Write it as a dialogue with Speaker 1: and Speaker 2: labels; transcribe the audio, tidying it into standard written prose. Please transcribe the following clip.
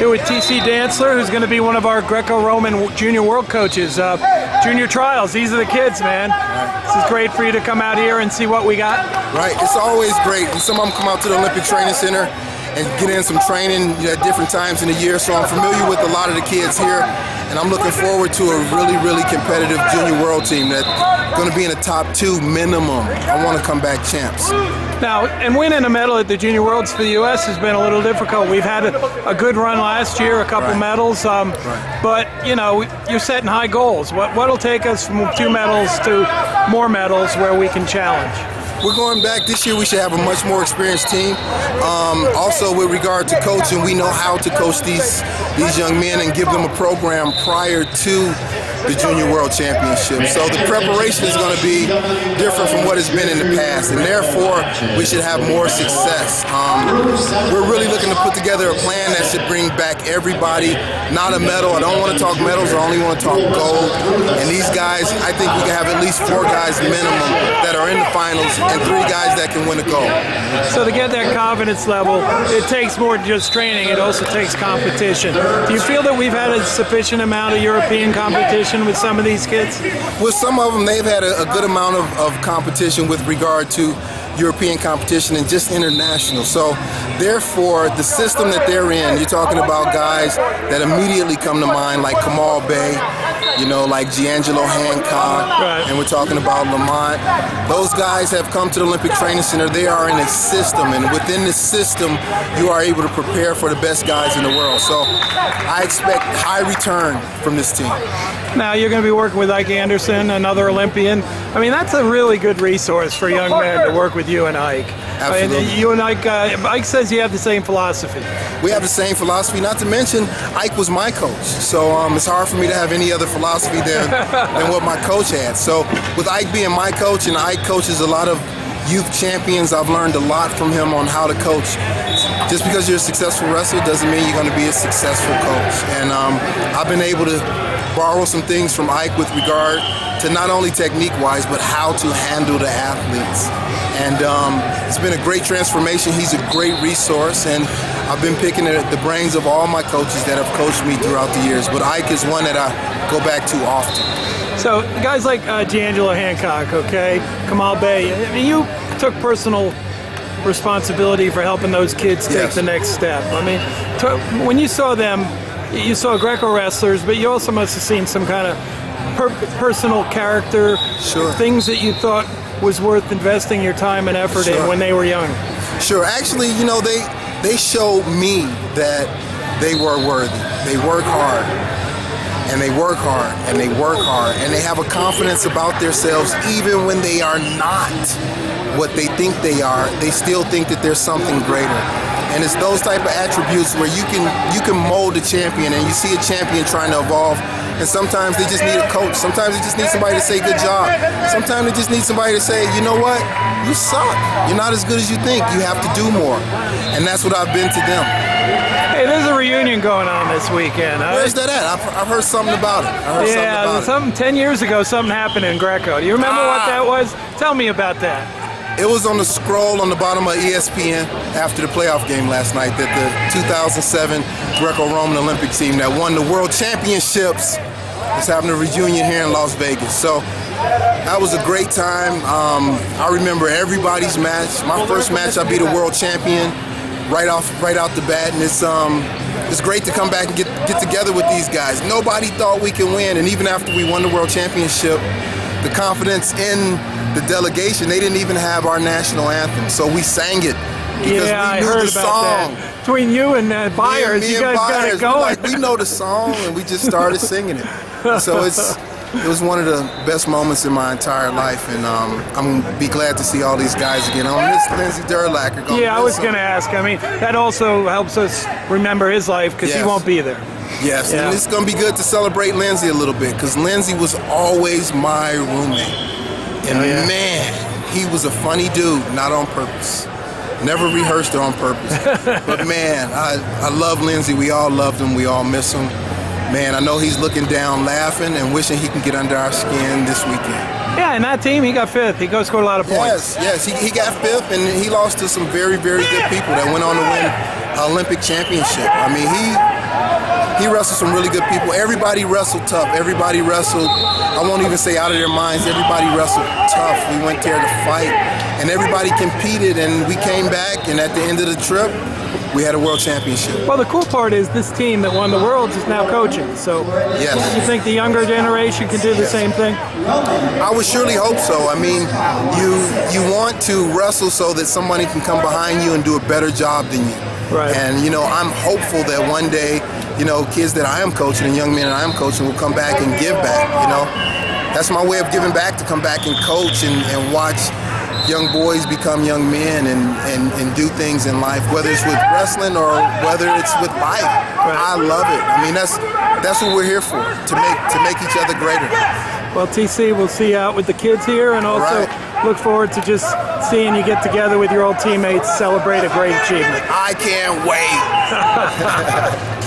Speaker 1: here with TC Dantzler, who's going to be one of our Greco-Roman junior world coaches. Junior trials, these are the kids, man. This is great for you to come out here and see what we got.
Speaker 2: Right, it's always great. And some of them come out to the Olympic Training Center and get in some training at different times in the year. So I'm familiar with a lot of the kids here, and I'm looking forward to a really, really competitive junior world team that's going to be in the top 2 minimum. I want to come back champs.
Speaker 1: Now, and winning a medal at the Junior Worlds for the U.S. has been a little difficult. We've had a good run last year, a couple medals, but, you know, you're setting high goals. What'll take us from 2 medals to more medals where we can challenge?
Speaker 2: We're going back this year. We should have a much more experienced team. Also, with regard to coaching, we know how to coach these young men and give them a program prior to the Junior World Championship. So the preparation is going to be different from what it's been in the past, and therefore we should have more success. We're really looking to put together a plan that should bring back everybody, not a medal. I don't want to talk medals, I only want to talk gold. And these guys, I think we can have at least 4 guys minimum that are in the finals and 3 guys that can win a gold.
Speaker 1: So to get that confidence level, it takes more than just training, it also takes competition. Do you feel that we've had a sufficient amount of European competition with some of these kids?
Speaker 2: With some of them, they've had a good amount of competition with regard to European competition and just international. So therefore, the system that they're in, you're talking about guys that immediately come to mind, like Kamal Bey, you know, like D'Angelo Hancock, and we're talking about Lamont. Those guys have come to the Olympic Training Center. They are in a system, and within the system, you are able to prepare for the best guys in the world. So I expect high return from this team.
Speaker 1: Now you're going to be working with Ike Anderson, another Olympian. I mean, that's a really good resource for young men to work with you and Ike.
Speaker 2: Absolutely.
Speaker 1: You and Ike, Ike says you have the same philosophy.
Speaker 2: We have the same philosophy, not to mention Ike was my coach. So it's hard for me to have any other philosophy than what my coach had. So with Ike being my coach, and Ike coaches a lot of youth champions, I've learned a lot from him on how to coach. Just because you're a successful wrestler doesn't mean you're going to be a successful coach. And I've been able to borrow some things from Ike with regard to not only technique-wise, but how to handle the athletes. And it's been a great transformation. He's a great resource, and I've been picking at the brains of all my coaches that have coached me throughout the years. But Ike is one that I go back to often.
Speaker 1: So guys like D'Angelo Hancock, okay, Kamal Bey, I mean, you took personal responsibility for helping those kids take the next step. I mean, when you saw them, you saw Greco wrestlers, but you also must have seen some kind of personal character, things that you thought was worth investing your time and effort in when they were young.
Speaker 2: Sure. Actually, you know, they showed me that they were worthy. They work hard, and they work hard, and they work hard, and they have a confidence about themselves even when they are not what they think they are. They still think that there's something greater. And it's those type of attributes where you can mold a champion, and you see a champion trying to evolve, and sometimes they just need a coach. Sometimes they just need somebody to say good job. Sometimes they just need somebody to say, you know what, you suck. You're not as good as you think. You have to do more. And that's what I've been to them.
Speaker 1: Hey, there's a reunion going on this weekend. Huh?
Speaker 2: Where's that at? I've heard something about it.
Speaker 1: Something 10 years ago, something happened in Greco. Do you remember what that was? Tell me about that.
Speaker 2: It was on the scroll on the bottom of ESPN after the playoff game last night that the 2007 Greco-Roman Olympic team that won the World Championships is having a reunion here in Las Vegas. So that was a great time. I remember everybody's match. My first match, I beat a world champion right out the bat, and it's great to come back and get together with these guys. Nobody thought we could win, and even after we won the World Championship, the confidence in the delegation, they didn't even have our national anthem, so we sang it because we knew the song.
Speaker 1: That. Between you and Byers, you guys got it going.
Speaker 2: We know the song, and we just started singing it. So it was one of the best moments in my entire life, and I'm gonna be glad to see all these guys again. I miss Lindsey Durlacher.
Speaker 1: Yeah, I was gonna ask. I mean, that also helps us remember his life because he won't be there.
Speaker 2: Yes, and it's going to be good to celebrate Lindsey a little bit because Lindsey was always my roommate. And man, he was a funny dude, not on purpose. Never rehearsed it on purpose. But man, I love Lindsey. We all loved him. We all miss him. Man, I know he's looking down, laughing, and wishing he can get under our skin this weekend.
Speaker 1: Yeah, in that team, he got 5th. He scored a lot of points.
Speaker 2: Yes, he got 5th, and he lost to some very, very good people that went on to win an Olympic championship. I mean, He wrestled some really good people. Everybody wrestled tough. Everybody wrestled, I won't even say out of their minds, everybody wrestled tough. We went there to fight, and everybody competed, and we came back, and at the end of the trip, we had a world championship.
Speaker 1: Well, the cool part is this team that won the Worlds is now coaching. So
Speaker 2: yes.
Speaker 1: You think the younger generation can do the same thing?
Speaker 2: I would surely hope so. I mean, you want to wrestle so that somebody can come behind you and do a better job than you.
Speaker 1: Right.
Speaker 2: And, you know, I'm hopeful that one day, you know, kids that I am coaching and young men that I am coaching will come back and give back, you know. That's my way of giving back, to come back and coach and watch young boys become young men and do things in life, whether it's with wrestling or whether it's with life. Right. I love it. I mean, that's what we're here for, to make each other greater.
Speaker 1: Well, TC, we'll see you out with the kids here, and also look forward to just seeing you get together with your old teammates, celebrate a great achievement.
Speaker 2: I can't wait.